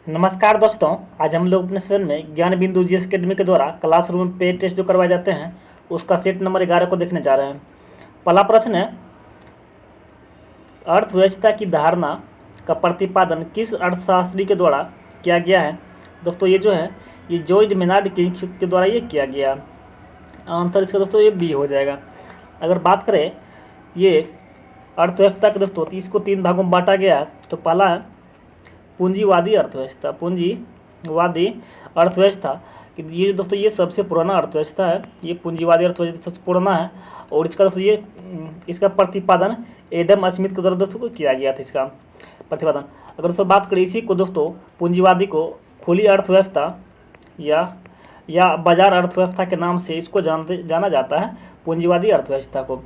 नमस्कार दोस्तों। आज हम लोग अपने सेशन में ज्ञान बिंदु जीएस अकेडमी के द्वारा क्लासरूम पे टेस्ट जो करवाए जाते हैं उसका सेट नंबर 11 को देखने जा रहे हैं। पहला प्रश्न है, अर्थव्यवस्था की धारणा का प्रतिपादन किस अर्थशास्त्री के द्वारा किया गया है। दोस्तों ये जो है ये जॉर्ज मेनार्ड के द्वारा ये किया गया। आंसर इसका दोस्तों ये बी हो जाएगा। अगर बात करें ये अर्थव्यवस्था के दोस्तों तो इसको 3 भागों में बांटा गया है। तो पहला है पूंजीवादी अर्थव्यवस्था। पूंजीवादी अर्थव्यवस्था ये दोस्तों ये सबसे पुराना अर्थव्यवस्था है। ये पूंजीवादी अर्थव्यवस्था सबसे पुराना है और इसका दोस्तों ये इसका प्रतिपादन एडम स्मिथ के द्वारा दोस्तों को किया गया था। इसका प्रतिपादन अगर दोस्तों बात करें इसी को दोस्तों पूंजीवादी को खुली अर्थव्यवस्था या बाजार अर्थव्यवस्था के नाम से इसको जाना जाता है, पूंजीवादी अर्थव्यवस्था को।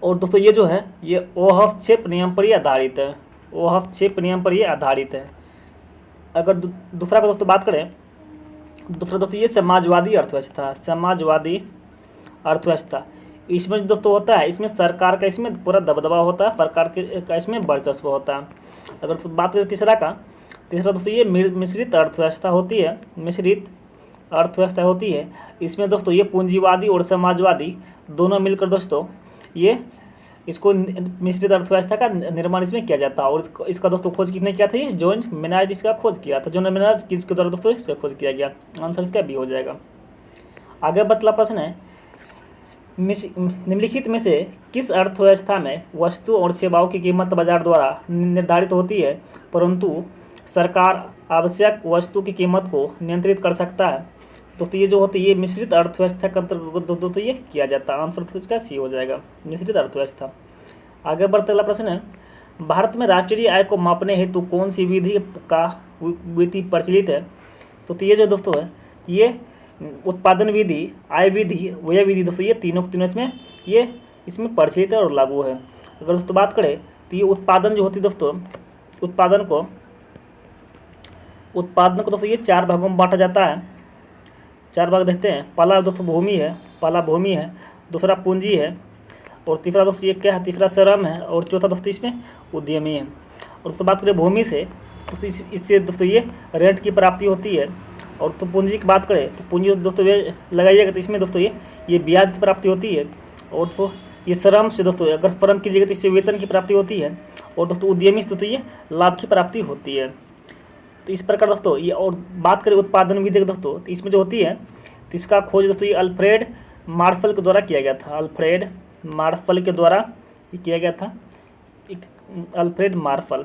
और दोस्तों ये जो है ये ओहफक्षेप नियम पर ही आधारित है। ओहफक्षेप नियम पर ये आधारित है। अगर दूसरा का दोस्तों बात करें, दूसरा दोस्तों ये समाजवादी अर्थव्यवस्था। समाजवादी अर्थव्यवस्था इसमें दोस्तों होता है इसमें सरकार का इसमें पूरा दबदबा होता है, सरकार का इसमें वर्चस्व होता है। अगर तो बात करें तीसरा दोस्तों ये मिश्रित अर्थव्यवस्था होती है। मिश्रित अर्थव्यवस्था होती है। इसमें दोस्तों ये पूंजीवादी और समाजवादी दोनों मिलकर दोस्तों ये इसको मिश्रित अर्थव्यवस्था का निर्माण इसमें किया जाता है। और इसका दोस्तों खोज किसने किया था? ये जॉर्ज मेनार्ड इसका खोज किया था। जॉर्ज मेनार्ड किसके द्वारा दोस्तों इसका खोज किया गया। आंसर इसका बी हो जाएगा। आगे बतला प्रश्न है, निम्नलिखित में से किस अर्थव्यवस्था में वस्तु और सेवाओं की कीमत बाजार द्वारा निर्धारित होती है परंतु सरकार आवश्यक वस्तु की कीमत को नियंत्रित कर सकता है। दोस्तों ये जो होती है ये मिश्रित अर्थव्यवस्था के अंतर्गत दोस्तों ये किया जाता है। आंसर इसका सी हो जाएगा, मिश्रित अर्थव्यवस्था। आगे बढ़ते अगला प्रश्न है, भारत में राष्ट्रीय आय को मापने हेतु कौन सी विधि प्रचलित है। तो ये जो दोस्तों है ये उत्पादन विधि, आय विधि, व्यय विधि दोस्तों ये तीनों इसमें प्रचलित है और लागू है। अगर दोस्तों बात करें तो ये उत्पादन जो होती है दोस्तों उत्पादन को दोस्तों ये 4 भागों में बांटा जाता है। 4 भाग देखते हैं। पहला दोस्तों भूमि है, दूसरा पूंजी है और तीसरा दोस्तों ये क्या है, तीसरा श्रम है और चौथा दोस्तों इसमें उद्यमी है। और दोस्तों बात करें भूमि से तो इससे दोस्तों ये रेंट की प्राप्ति होती है। और तो पूंजी की बात करें तो पूंजी दोस्तों ये लगाइएगा तो इसमें दोस्तों ये ब्याज की प्राप्ति होती है। और तो ये श्रम से दोस्तों अगर श्रम कीजिएगा तो इससे वेतन की प्राप्ति होती है। और दोस्तों उद्यमी से दोस्तों ये लाभ की प्राप्ति होती है। तो इस प्रकार दोस्तों ये और बात करें उत्पादन विधि दोस्तों तो इसमें जो होती है तो इसका खोज दोस्तों ये अल्फ्रेड मार्शल के द्वारा किया गया था। अल्फ्रेड मार्शल के द्वारा ये किया गया था। अल्फ्रेड मार्शल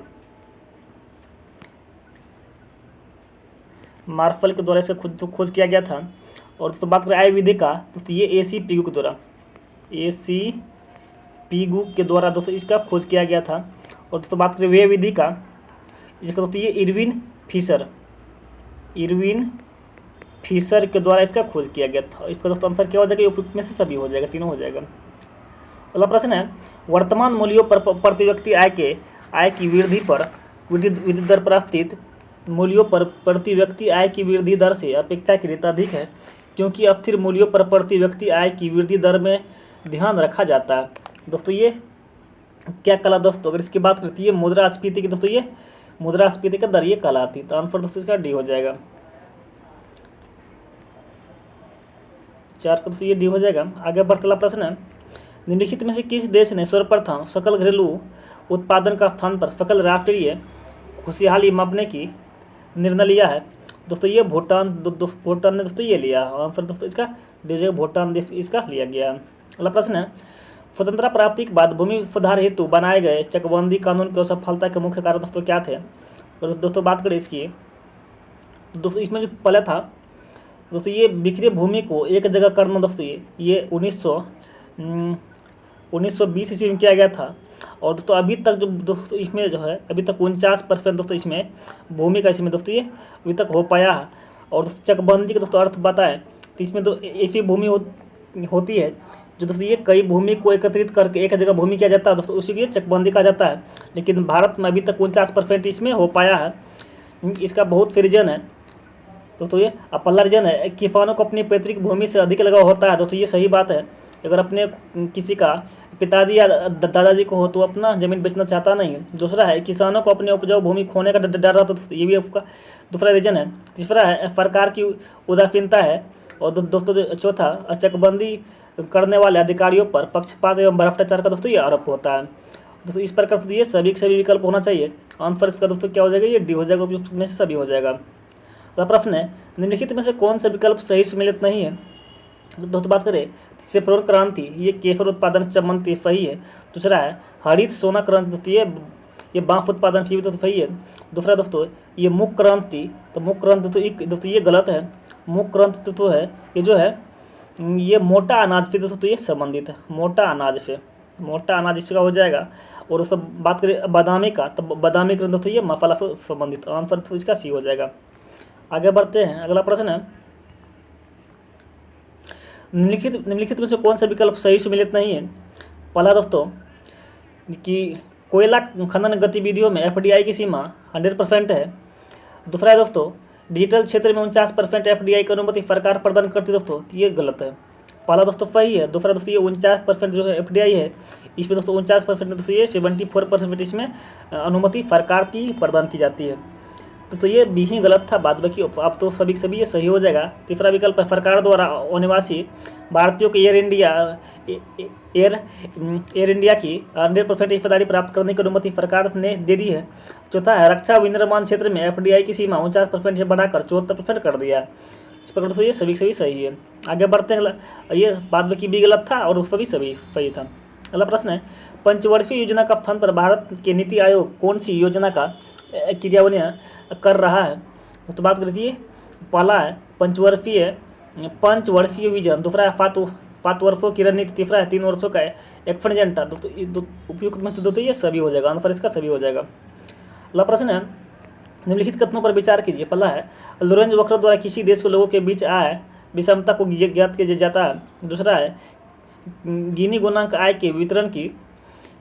के द्वारा इसका खोज किया गया था। और दोस्तों बात करें आय विधि का दोस्तों ये एसी पिगू के द्वारा दोस्तों इसका खोज किया गया था। और दोस्तों बात करें व्यय विधि का इसका दोस्तों ये इरविन फिशर के द्वारा इसका खोज किया गया था। इसका दोस्तों आंसर क्या हो जाएगा, उपयुक्त में से सभी हो जाएगा, तीनों हो जाएगा। अगला प्रश्न है, वर्तमान मूल्यों पर प्रति व्यक्ति आय की वृद्धि दर पर स्थित मूल्यों पर प्रति व्यक्ति आय की वृद्धि दर से अपेक्षाकृत अधिक है क्योंकि अस्थिर मूल्यों पर प्रति व्यक्ति आय की वृद्धि दर में ध्यान रखा जाता है। दोस्तों ये क्या कला दोस्तों, अगर इसकी बात करती है मुद्रास्फीति की दोस्तों ये मुद्रास्फीति का दर ये कहलाती है। तो आंसर दोस्तों इसका डी हो जाएगा। 4 का दोस्तों ये डी हो जाएगा। आगे बढ़ते प्रश्न है, निम्नलिखित में से किस देश ने सर्वप्रथम सकल घरेलू उत्पादन का स्थान पर सकल राष्ट्रीय खुशहाली मापने की निर्णय लिया है। दोस्तों ये भूटान ने दोस्तों ये लिया। आंसर दोस्तों इसका डी हो जाएगा, भूटान देश इसका लिया गया। अगला प्रश्न है, स्वतंत्रता प्राप्ति के बाद भूमि सुधार हेतु बनाए गए चकबंदी कानून की असफलता के मुख्य कारण दोस्तों क्या थे। तो दोस्तों बात करें इसकी तो दोस्तों इसमें जो पहले था दोस्तों ये बिखरे भूमि को एक जगह करना दोस्तों ये 1920 ईस्वी में किया गया था। और दोस्तों अभी तक जो दोस्तों इसमें जो है अभी तक 49% दोस्तों इसमें भूमि का इसमें दोस्तों ये अभी तक हो पाया है। और दोस्तों चकबंदी का दोस्तों अर्थ बताएं तो इसमें तो ऐसी भूमि होती है जो दोस्तों ये कई भूमि को एकत्रित करके एक जगह भूमि किया जाता है दोस्तों, उसी के चकबंदी कहा जाता है। लेकिन भारत में अभी तक 49% इसमें हो पाया है। इसका बहुत फिर रीजन है दोस्तों ये पहला रीजन है, किसानों को अपनी पैतृक भूमि से अधिक लगाव होता है। दोस्तों ये सही बात है। अगर अपने किसी का पिताजी या दादाजी को हो तो अपना ज़मीन बेचना चाहता नहीं है। दूसरा है किसानों को अपनी उपजाऊ भूमि खोने का डर रहता तो ये भी उसका दूसरा रीजन है। तीसरा है सरकार की उदासीनता है। और दोस्तों चौथा चकबंदी करने वाले अधिकारियों पर पक्षपात एवं भ्रष्टाचार का दोस्तों ये आरोप होता है। दोस्तों इस प्रकार से ये सभी के सभी विकल्प होना चाहिए। आंसर इसका दोस्तों क्या हो जाएगा, ये डी हो जाएगा, उपयुक्त में से सभी हो जाएगा। अगला प्रश्न है निम्नलिखित में से कौन सा विकल्प सही सुमेलित नहीं है। दोस्तों बात करें सेफ्रोन क्रांति, ये केफर उत्पादन से संबंधित सही है। दूसरा है हरित सोना क्रांति, दोस्तों ये बांस उत्पादन से भी तो सही है। दूसरा दोस्तों ये मूक क्रांति, तो मूक क्रांति दोस्तों ये गलत है। मूक क्रांति तो है ये जो है ये मोटा अनाज पे दोस्तों ये संबंधित है, मोटा अनाज पे, मोटा अनाज इसका हो जाएगा। और उसको बात करें बादामी का, तो बादामी क्रांति दोस्तों ये मसाला से संबंधित, आंसर तो इसका सी हो जाएगा। आगे बढ़ते हैं, अगला प्रश्न है निम्नलिखित में से कौन सा विकल्प सही सुमेलित नहीं है। पहला दोस्तों कि कोयला खनन गतिविधियों में एफडीआई की सीमा 100% है। दूसरा है दोस्तों डिजिटल क्षेत्र में 49% एफडीआई की अनुमति सरकार प्रदान करती है, दोस्तों ये गलत है। पहला दोस्तों सही है। दूसरा दोस्तों ये 49% जो है एफडीआई है, इसमें दोस्तों 49% दोस्तों ये 74% इसमें अनुमति सरकार की प्रदान की जाती है। तो ये भी ही गलत था, बाद बाकी अब तो सभी सभी ये सही हो जाएगा। तीसरा विकल्प है सरकार द्वारा अनिवासी भारतीयों को एयर इंडिया की 100% हिस्सेदारी प्राप्त करने की अनुमति सरकार ने दे दी है। चौथा है रक्षा विनिर्माण क्षेत्र में एफडीआई की सीमा 49% से बढ़ाकर 74% कर दिया। इस प्रकार तो ये सभी सही है। आगे बढ़ते हैं, ये बाद बाकी भी गलत था और सभी सही था। अगला प्रश्न है पंचवर्षीय योजना का स्थान पर भारत के नीति आयोग कौन सी योजना का क्रियान्वयन कर रहा है। तो बात करती है पहला है पंचवर्षीय विजन, दूसरा है 7 वर्षों की रणनीति, तीसरा है 3 वर्षों का एक्शन एजेंडा। दोस्तों उपयुक्त में दोस्तों ये सभी हो जाएगा, आंसर इसका सभी हो जाएगा। अगला प्रश्न है निम्नलिखित कथनों पर विचार कीजिए। पहला है लोरेंज वक्र द्वारा किसी देश के लोगों के बीच आय विषमता को ज्ञात किया जाता है। दूसरा है गिनी गुणांक आय के वितरण की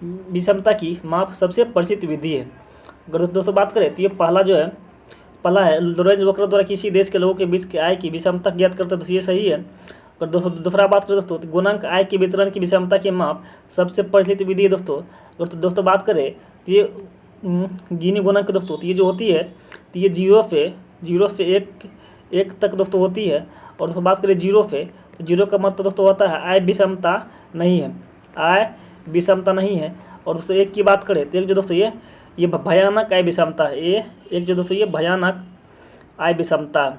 विषमता की माप सबसे प्रसिद्ध विधि है। अगर दोस्तों बात करें तो ये पहला है लोरेंज वक्र द्वारा किसी देश के लोगों के बीच के आय की विषमता ज्ञात करते हैं, तो ये सही है। अगर दूसरा बात करें दोस्तों गुणांक आय के वितरण की विषमता की माप सबसे प्रचलित विधि है दोस्तों। अगर दोस्तों बात करें तो ये गिनी गुणांक दोस्तों तो ये जो होती है तो ये 0 से 1 तक दोस्तों होती है। और दोस्तों बात करें 0 से, तो 0 का मतलब दोस्तों होता है आय विषमता नहीं है, आय विषमता नहीं है। और दोस्तों 1 की बात करें तो एक जो दोस्तों ये भयानक आय विषमता है, ये एक जो दोस्तों ये भयानक आय विषमता।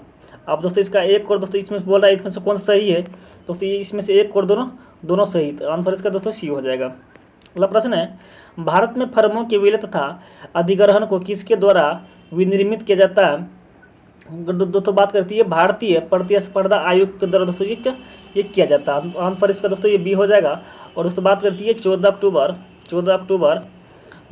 अब दोस्तों इसका एक और दोस्तों इसमें बोल रहा है इसमें से कौन सा सही है, दोस्तों ये इसमें से एक और दोनों सही, तो आंसर इसका दोस्तों सी हो जाएगा। अगला प्रश्न है भारत में फर्मों के विलय तथा अधिग्रहण को किसके द्वारा विनिर्मित किया जाता है। दोस्तों बात करती है भारतीय प्रतिस्पर्धा आयोग के द्वारा दोस्तों ये किया जाता है, आंसर इसका दोस्तों ये बी हो जाएगा। और दोस्तों बात करती है 14 अक्टूबर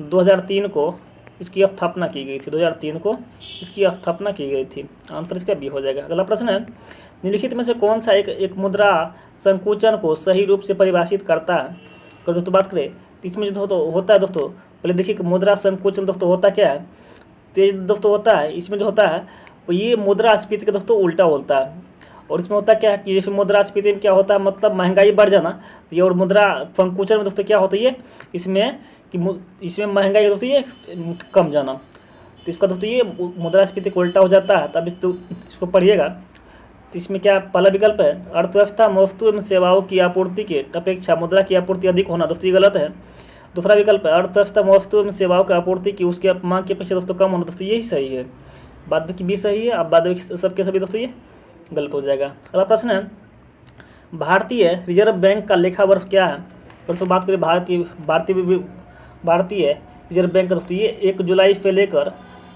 2003 को इसकी स्थापना की गई थी, 2003 को इसकी स्थापना की गई थी, आंसर इसका बी हो जाएगा। अगला प्रश्न है निम्नलिखित में से कौन सा एक मुद्रा संकुचन को सही रूप से परिभाषित करता है। अगर दोस्तों बात करें तो इसमें जो होता है दोस्तों, पहले देखिए मुद्रा संकुचन दोस्तों होता क्या है। तो दोस्तों होता है इसमें जो होता है तो ये मुद्रास्फीति का दोस्तों उल्टा होता है। और इसमें होता क्या है कि जैसे मुद्रास्फीति में क्या होता है मतलब महंगाई बढ़ जाना, ये और मुद्रा संकुचन में दोस्तों क्या होता है इसमें महंगाई दोस्तों ये कम जाना। तो इसका दोस्तों ये मुद्रास्फीति को उल्टा हो जाता है, तब इसको पढ़िएगा। तो इसमें क्या पहला विकल्प है अर्थव्यवस्था में वस्तु एवं सेवाओं की आपूर्ति के अपेक्षा मुद्रा की आपूर्ति अधिक होना, दोस्तों ये गलत है। दूसरा विकल्प है अर्थव्यवस्था में वस्तु एवं सेवाओं की आपूर्ति की उसके मांग की अपेक्षा दोस्तों कम होना, दोस्तों यही सही है। बाद में की भी सही है, अब बाद में सबके सभी दोस्तों ये गलत हो जाएगा। अगला प्रश्न है भारतीय रिजर्व बैंक का लेखा वर्ष क्या है। दोस्तों बात करें भारतीय रिजर्व बैंक का दोस्तों ये 1 जुलाई से लेकर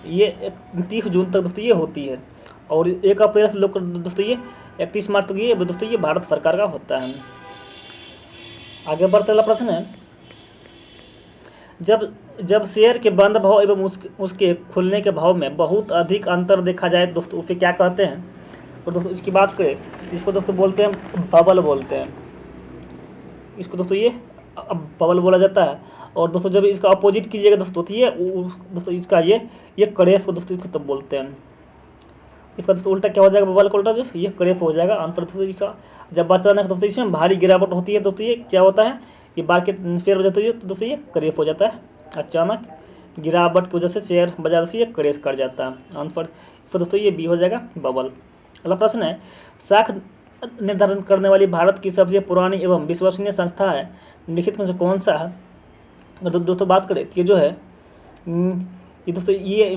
ये 30 जून तक दोस्तों ये होती है। और 1 अप्रैल से लेकर दोस्तों ये 31 मार्च तक ये दोस्तों ये भारत सरकार का होता है। आगे बढ़ते अगला प्रश्न है जब शेयर के बंद भाव एवं उसके खुलने के भाव में बहुत अधिक अंतर देखा जाए दोस्तों उसे क्या कहते हैं। और दोस्तों इसकी बात करें इसको दोस्तों बोलते हैं बबल बोलते हैं, इसको दोस्तों ये बबल बोला जाता है। और दोस्तों जब इसका अपोजिट कीजिएगा दोस्तों तो ये दोस्तों इसका ये क्रैश को दोस्तों इसको तब बोलते हैं। इसका दोस्तों उल्टा क्या हो जाएगा, बबल का उल्टा जो ये क्रेफ हो जाएगा। आंसर दोस्तों इसका जब अचानक दोस्तों इसमें भारी गिरावट होती है दोस्तों ये क्या होता है, ये मार्केट शेयर बाजार तो ये तो दोस्तों ये क्रेफ हो जाता है। अचानक गिरावट की वजह से शेयर बाजार से ये क्रेश कर जाता है। आंसर फिर दोस्तों ये बी हो जाएगा, बबल। अगला प्रश्न है, साख निर्धारण करने वाली भारत की सबसे पुरानी एवं विश्वसनीय संस्था है, निम्नलिखित में से कौन सा है। अगर दोस्तों बात करें ये जो है ये दोस्तों ये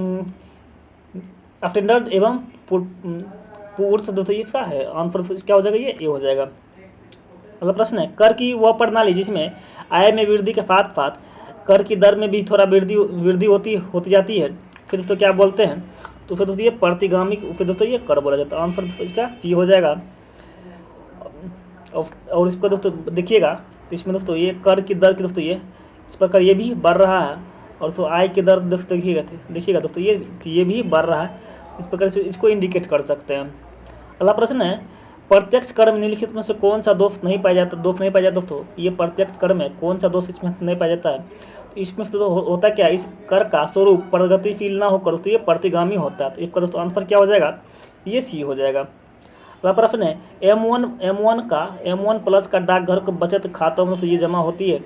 अटेंडेंट एवं पूर्व दोस्तों इसका है। आंसर क्या हो जाएगा, ये ए हो जाएगा। अगला प्रश्न है, कर की वह प्रणाली जिसमें आय में वृद्धि के साथ साथ कर की दर में भी थोड़ा वृद्धि होती जाती है, फिर दोस्तों क्या बोलते हैं, तो फिर दोस्तों ये प्रतिगामी, फिर दोस्तों ये कर बोला जाता है। आंसर दोस्तों इसका सी हो जाएगा। और इसको दोस्तों देखिएगा तो इसमें दोस्तों ये कर की दर की दोस्तों ये इस प्रकार ये भी बढ़ रहा है, और तो आय की दर दोस्तों देखिएगा दोस्तों ये भी बढ़ रहा है, इस प्रकार से इसको इंडिकेट कर सकते हैं। अगला प्रश्न है, प्रत्यक्ष कर में निम्नलिखित में से कौन सा दोष नहीं पाया जाता दोस्तों, ये प्रत्यक्ष कर में कौन सा दोष इसमें नहीं पाया जाता है, तो इसमें तो होता क्या, इस कर का स्वरूप प्रगतिशील ना होकर दोस्तों ये प्रतिगामी होता है। तो इसका दोस्तों आंसर क्या हो जाएगा, ये सी हो जाएगा। अगला प्रश्न है, M1 प्लस का डाकघर को बचत खातों में ये जमा होती है।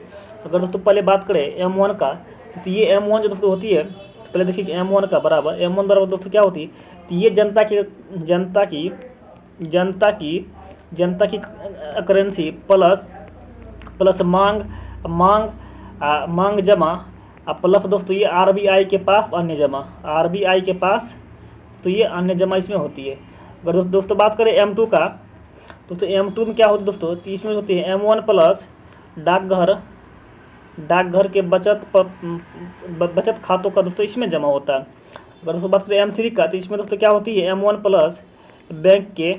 अगर दोस्तों पहले बात करें M1 का, तो ये M1 जो दोस्तों होती है, तो पहले देखिए M1 का बराबर M1 बराबर दोस्तों क्या होती है, तो ये जनता की करेंसी प्लस मांग जमा प्लस दोस्तों ये RBI के पास अन्य जमा, RBI के पास तो ये अन्य जमा इसमें होती है। अगर दोस्तों बात करें M2 का, दोस्तों M2 में क्या होती है दोस्तों, तो इसमें होती है M1 प्लस डाकघर के बचत खातों का दोस्तों इसमें जमा होता है। अगर दोस्तों बात करें M3 का, तो इसमें दोस्तों क्या होती है M1 प्लस बैंक के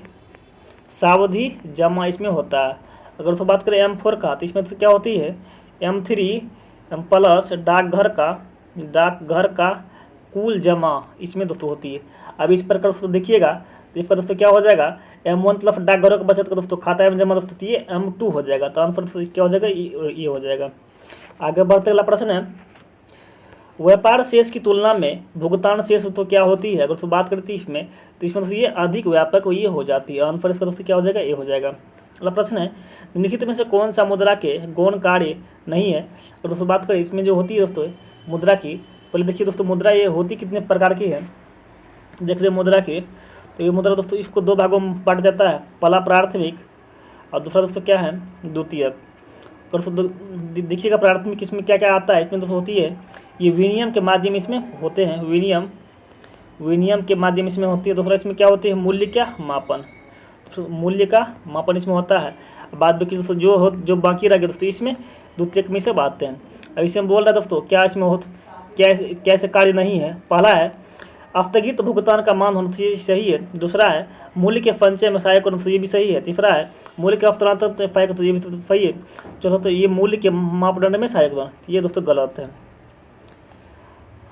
सावधि जमा इसमें होता है। अगर दोस्तों बात करें M4 का, तो इसमें तो क्या होती है M3 प्लस डाकघर का कुल जमा इसमें दोस्तों होती है। अब इस प्रकार दोस्तों देखिएगा, तो इसका दोस्तों क्या हो जाएगा, M1 प्लस डाकघरों का बचत का दोस्तों खाता में जमा दोस्तों ये M2 हो जाएगा। तो आंसर दोस्तों क्या हो जाएगा, ये हो जाएगा। आगे बढ़ते अगला प्रश्न है, व्यापार शेष की तुलना में भुगतान शेष तो क्या होती है। अगर दोस्तों बात करती है इसमें, तो इसमें दोस्तों ये अधिक व्यापक ये हो जाती है। आंसर इसका दोस्तों क्या हो जाएगा, ये हो जाएगा। अगला प्रश्न है, निम्नलिखित में से कौन सा मुद्रा के गौण कार्य नहीं है। अगर दोस्तों बात करें इसमें जो होती है दोस्तों मुद्रा की, पहले देखिए दोस्तों मुद्रा ये होती कितने प्रकार की है, देख रहे मुद्रा की, तो ये मुद्रा दोस्तों इसको दो भागों में बांटा जाता है, पहला प्राथमिक और दूसरा दोस्तों क्या है, द्वितीयक। और दोस्तों देखिएगा प्राथमिक इसमें क्या क्या आता है, इसमें दोस्तों होती है ये विनिमय के माध्यम इसमें होते हैं, विनिमय के माध्यम इसमें होती है। दूसरा इसमें क्या होती है, मूल्य का मापन इसमें होता है। बाद में दोस्तों जो बाकी रह गए दोस्तों इसमें द्वितीयक में से बांटते हैं। अब इसमें बोल रहा है दोस्तों क्या इसमें कैसे कार्य नहीं है। पहला है स्थगित भुगतान का मान होना चाहिए, सही है। दूसरा है मूल्य के संचय में सहायक होना चाहिए, ये भी सही है। तीसरा है मूल्य के हस्तांतरण में सहायक, तो ये भी तो सही है। चौथा तो ये मूल्य के मापदंड में सहायक होना, ये दोस्तों गलत है।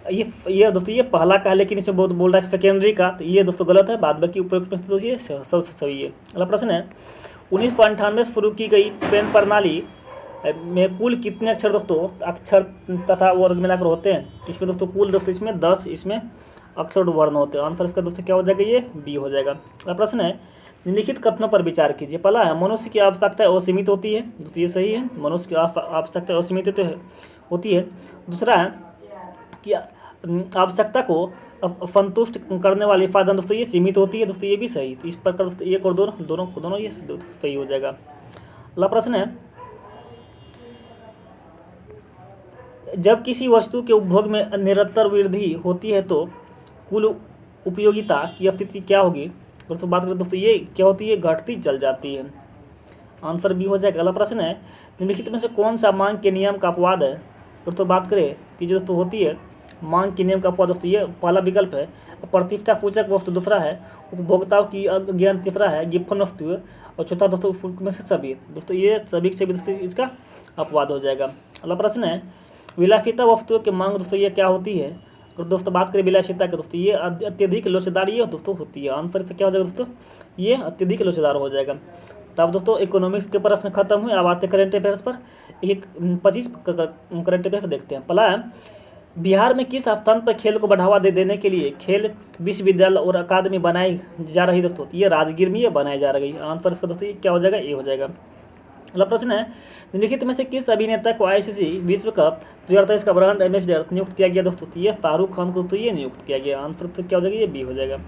ये दोस्तों ये पहला का है, लेकिन इसमें बहुत बोल रहा है सेकेंडरी का, तो ये दोस्तों गलत है। बाद बाकी उपयुक्त में तो ये सबसे सही है। अगला प्रश्न है, 1998 में शुरू की गई पेन प्रणाली में कुल कितने अक्षर दोस्तों अक्षर तथा वर्ग मिलाकर होते हैं। इसमें दोस्तों कुल दोस्तों इसमें 10 इसमें अक्षर वर्ण होते हैं। आंसर इसका दोस्तों क्या हो जाएगा, ये बी हो जाएगा। अगला प्रश्न है, निम्नलिखित कथनों पर विचार कीजिए। पहला है मनुष्य की आवश्यकता असीमित होती है, तो ये सही है, मनुष्य की आवश्यकता असीमित तो होती है। दूसरा है कि आवश्यकता को संतुष्ट करने वाली उत्पादन दोस्तों ये सीमित होती है, दोस्तों ये भी सही। तो इस प्रकार दोस्तों एक और दोनों ये सही हो जाएगा। अगला प्रश्न है, जब किसी वस्तु के उपभोग में निरंतर वृद्धि होती है तो कुल उपयोगिता की स्थिति क्या होगी। दोस्तों बात करें दोस्तों ये क्या होती है, घटती चल जाती है। आंसर बी हो जाएगा। अगला प्रश्न है, निम्नलिखित में से कौन सा मांग के नियम का अपवाद है। दोस्तों बात करें तो जो दोस्तों होती है मांग के नियम का अपवाद दोस्तों ये पहला विकल्प है प्रतिष्ठा सूचक वस्तु, दूसरा है उपभोक्ताओं की अज्ञान, तीसरा है गिफन वस्तु, और चौथा दोस्तों में से सभी। दोस्तों ये सभी से भी दोस्तों इसका अपवाद हो जाएगा। अगला प्रश्न है, विलासिता वस्तुओं की मांग दोस्तों ये क्या होती है। और दोस्तों बात करें विलासिता के दोस्तों ये अत्यधिक लोचदार ये दोस्तों होती है। आंसर से क्या हो जाएगा दोस्तों, ये अत्यधिक लोचदार हो जाएगा। तब दोस्तों इकोनॉमिक्स के प्रश्न खत्म हुए। अब आते करंट अफेयर्स पर, एक 25 करंट अफेयर देखते हैं। पहला है बिहार में किस स्थान पर खेल को बढ़ावा देने के लिए खेल विश्वविद्यालय और अकादमी बनाई जा रही दोस्तों? ये राजगीर में ये बनाई जा रही है। आंसर इसका दोस्तों ये क्या हो जाएगा? ये हो जाएगा। अगला प्रश्न है, निम्नलिखित में से किस अभिनेता को आईसीसी विश्व कप 2023 का ब्रांड एम्बेसडर नियुक्त किया गया दोस्तों? तो ये शाहरुख खान को तो ये नियुक्त किया गया। आंसर तो क्या हो जाएगा? ये बी हो जाएगा।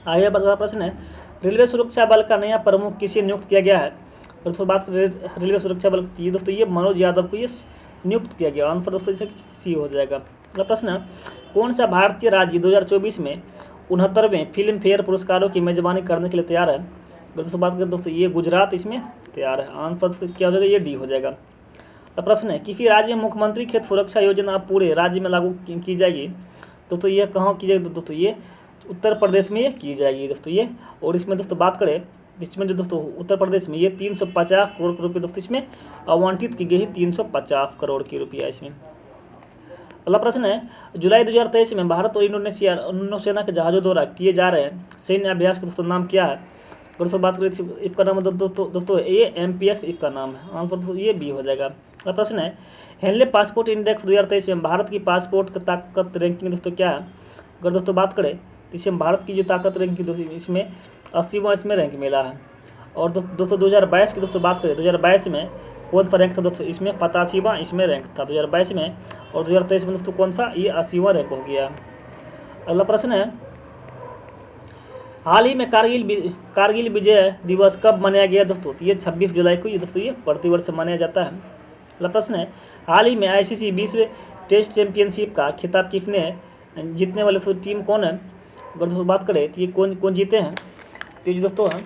आगे अगला प्रश्न है, रेलवे सुरक्षा बल का नया प्रमुख किसे नियुक्त किया गया है? दोस्तों बात करें रेलवे सुरक्षा बल की दोस्तों ये मनोज यादव को ये नियुक्त किया गया। आंसर दोस्तों इसका सी हो जाएगा। अगला प्रश्न है, कौन सा भारतीय राज्य 2024 में 69वें फिल्म फेयर पुरस्कारों की मेजबानी करने के लिए तैयार है? दोस्तों बात करें दोस्तों ये गुजरात इसमें तैयार है। आंसर क्या हो जाएगा? ये डी हो जाएगा। अब प्रश्न है, किसी राज्य में मुख्यमंत्री खेत सुरक्षा योजना अब पूरे राज्य में लागू की जाएगी? दोस्तों ये कहाँ की जाएगी? दोस्तों ये उत्तर प्रदेश में ये की जाएगी दोस्तों ये। और इसमें दोस्तों बात करें इसमें जो दोस्तों उत्तर प्रदेश में ये 350 करोड़ के रुपये दोस्तों इसमें आवंटित की गई है। 350 करोड़ की रुपया इसमें। अगला प्रश्न है, जुलाई 2023 में भारत और इंडोनेशिया नौसेना के जहाज़ों द्वारा किए जा रहे सैन्य अभ्यास का दोस्तों नाम क्या है? दोस्तों बात करें इसका नाम दोस्तों ये MPX इसका नाम है। आंसर दोस्तों ये बी हो जाएगा। अगला प्रश्न है, हेनले पासपोर्ट इंडेक्स 2023 में भारत की पासपोर्ट ताकत रैंकिंग दोस्तों क्या है? अगर दोस्तों बात करें तो इसमें भारत की जो ताकत रैंकिंग दोस्तों इसमें 80वां इसमें रैंक मिला है। और दोस्तों 2022 की दोस्तों बात करें 2022 में कौन सा रैंक था दोस्तों? इसमें 85वां इसमें रैंक था 2022 में। और 2023 में दोस्तों कौन सा? ये 80वां रैंक हो गया। अगला प्रश्न है, हाल ही में कारगिल विजय दिवस कब मनाया गया दोस्तों? तो ये 26 जुलाई को ये दोस्तों ये प्रतिवर्ष मनाया जाता है। अगला प्रश्न है, हाल ही में ICC विश्व टेस्ट चैंपियनशिप का खिताब किसने जीतने वाले टीम कौन है? अगर दोस्तों बात करें तो ये कौन जीते हैं? तो ये दोस्तों हैं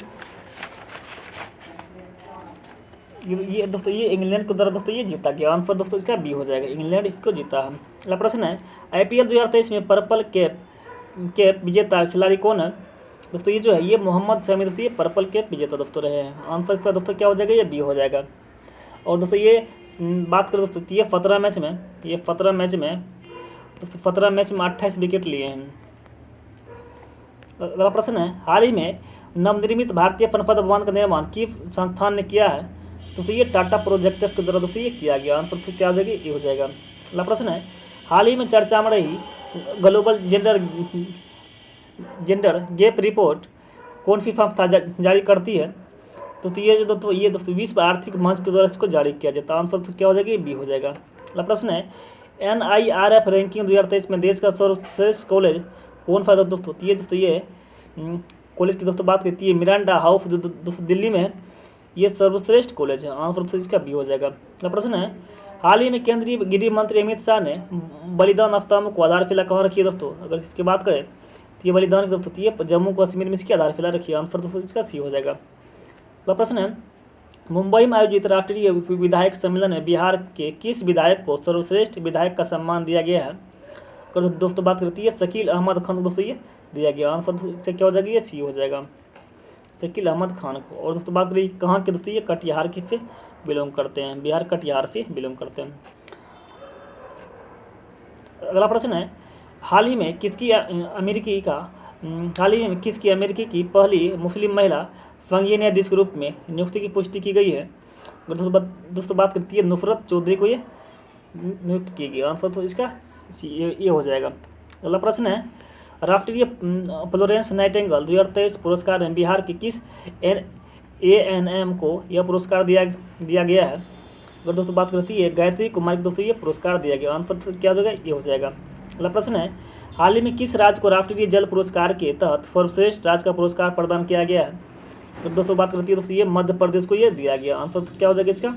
ये दोस्तों ये इंग्लैंड के द्वारा दोस्तों ये जीता गया। आंसर दोस्तों इसका बी हो जाएगा, इंग्लैंड इसको जीता है। अगला प्रश्न है, IPL 2023 में पर्पल कैप विजेता खिलाड़ी कौन है? दोस्तों ये जो है ये मोहम्मद शमी दोस्तों ये पर्पल कैप विजेता दोस्तों रहे हैं। आंसर इसका दोस्तों क्या हो जाएगा? ये बी हो जाएगा। और दोस्तों ये बात करें दोस्तों ये 17 मैच में 28 विकेट लिए हैं। अगला प्रश्न है, हाल ही में नवनिर्मित भारतीय पनपत भवन का निर्माण किस संस्थान ने किया है? दोस्तों ये टाटा प्रोजेक्ट्स के द्वारा दोस्तों ये किया गया। आंसर तो क्या हो जाएगा? ये हो जाएगा। अगला प्रश्न है, हाल ही में चर्चा में रही ग्लोबल जेंडर गैप रिपोर्ट कौन सी संस्था जारी करती है? तो ये दोस्तों विश्व आर्थिक मंच के द्वारा इसको जारी किया जाता है। आंसर तो क्या हो जाएगा? ये बी हो जाएगा। अगला प्रश्न है, NIRF रैंकिंग 2023 में देश का सर्वश्रेष्ठ कॉलेज कौन सा दोस्तों? ये दोस्तों ये कॉलेज की दोस्तों बात करती है मिरांडा हाउस दोस्तों दिल्ली में ये सर्वश्रेष्ठ कॉलेज है। आंसर तो इसका बी हो जाएगा। अगला प्रश्न है, हाल ही में केंद्रीय गृह मंत्री अमित शाह ने बलिदान स्तंभ को आधारशिला कहाँ रखी है दोस्तों? अगर इसकी बात करें तो ये बलिदान दोस्तों ये जम्मू कश्मीर में इसकी आधारशिला रखी है। आंसर दोस्तों इसका सी हो जाएगा। अगला प्रश्न है, मुंबई में आयोजित राष्ट्रीय विधायक सम्मेलन में बिहार के किस विधायक को सर्वश्रेष्ठ विधायक का सम्मान दिया गया है? अगर दोस्तों बात करती है शकील अहमद खान को दोस्तों ये दिया गया। आंसर से क्या हो जाएगा? ये सी हो जाएगा, शकील अहमद खान को। और दोस्तों बात करिए कहाँ के दोस्तों ये कटिहार के से बिलोंग करते हैं, बिहार कटिहार से बिलोंग करते हैं। अगला प्रश्न है, हाल ही में किसकी अमेरिकी की पहली मुस्लिम महिला संघीय न्यायाधीश के रूप में नियुक्ति की पुष्टि की गई है? दोस्तों बात करती है नुसरत चौधरी को ये नियुक्त की गई। आंसर तो इसका ये हो जाएगा। अगला प्रश्न है, राष्ट्रीय फ्लोरेंस नाइटिंगेल 2023 पुरस्कार में बिहार के किस ANM को यह पुरस्कार दिया गया है? अगर दोस्तों बात करती है गायत्री कुमार को दोस्तों ये पुरस्कार दिया गया। आंसर तो क्या हो जाएगा? ये हो जाएगा। अगला प्रश्न है, हाल ही में किस राज्य को राष्ट्रीय जल पुरस्कार के तहत सर्वश्रेष्ठ राज्य का पुरस्कार प्रदान किया गया है? तो दोस्तों बात करती है दोस्तों ये मध्य प्रदेश को ये दिया गया। आंसर तो क्या हो जाएगा इसका?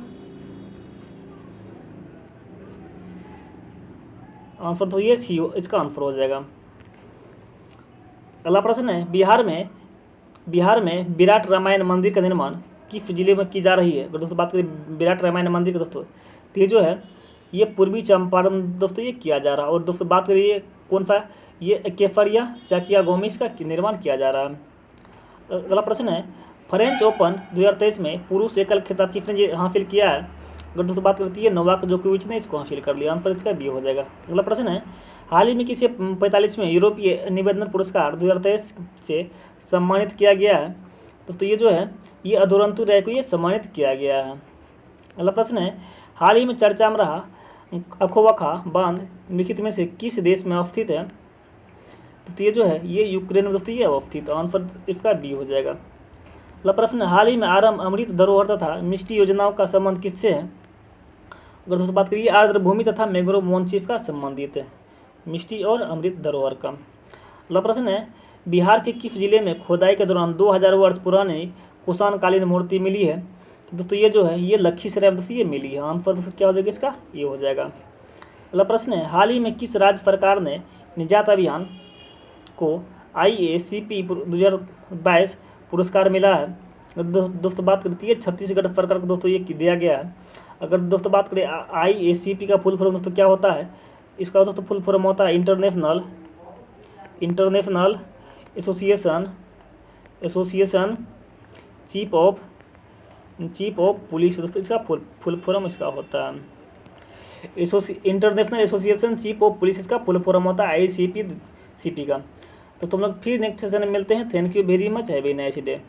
आंसर तो ये इसका आंसर हो जाएगा। अगला प्रश्न है, बिहार में विराट रामायण मंदिर का निर्माण किस जिले में की जा रही है? अगर दोस्तों बात करें विराट रामायण मंदिर का दोस्तों तो ये जो है ये पूर्वी चंपारण दोस्तों ये किया जा रहा है। और दोस्तों बात करिए कौन सा ये केफरिया चकिया गाँव में इसका निर्माण किया जा रहा है। अगला प्रश्न है, फ्रेंच ओपन 2023 में पुरुष एकल खिताब किसने हासिल किया है? अगर दोस्तों बात करती है नोवाक जोकोविच ने इसको हासिल कर लिया। आंसर इसका बी हो जाएगा। अगला प्रश्न है, हाल ही में किसे 45वें यूरोपीय निबंधन पुरस्कार 2023 से सम्मानित किया गया है? दोस्तों ये जो है ये अधुरंतु राय को ये सम्मानित किया गया है। अगला प्रश्न है, हाल ही में चर्चा में रहा अखोवखा बांध निम्नलिखित में से किस देश में अवस्थित है? तो ये जो है ये यूक्रेन में दोस्तों ये अवस्थित, आंसर इसका बी हो जाएगा। अगला प्रश्न, हाल ही में आरंभ अमृत धरोहर तथा मिष्टी योजनाओं का संबंध किससे है? अगर दोस्तों बात करिए आर्द्र भूमि तथा मैंग्रोव मोनचिफ का संबंधित है, मिष्टी और अमृत धरोहर का। अगला प्रश्न है, बिहार के किस जिले में खोदाई के दौरान 2000 वर्ष पुरानी कुषाणकालीन मूर्ति मिली है? दोस्तों ये जो है ये लखीसराय में दोस्तों ये मिली है, आंसर दोस्तों क्या हो जाएगा इसका, ये हो जाएगा। अगला प्रश्न है, हाल ही में किस राज्य सरकार ने निजात अभियान को IACP 2022 पुरस्कार मिला है? दोस्तों बात करती है छत्तीसगढ़ सरकार को दोस्तों ये दिया गया है। अगर दोस्तों बात करें IACP का फुल फॉर्म दोस्तों क्या होता है, इसका दोस्तों फुल फॉर्म होता है international association chief of police, दोस्तों इसका फुल फॉर्म इसका होता है international association chief of police, इसका फुल फॉर्म होता है IACP का। तो तुम लोग फिर नेक्स्ट सेशन में मिलते हैं। Thank you very much, have a nice day.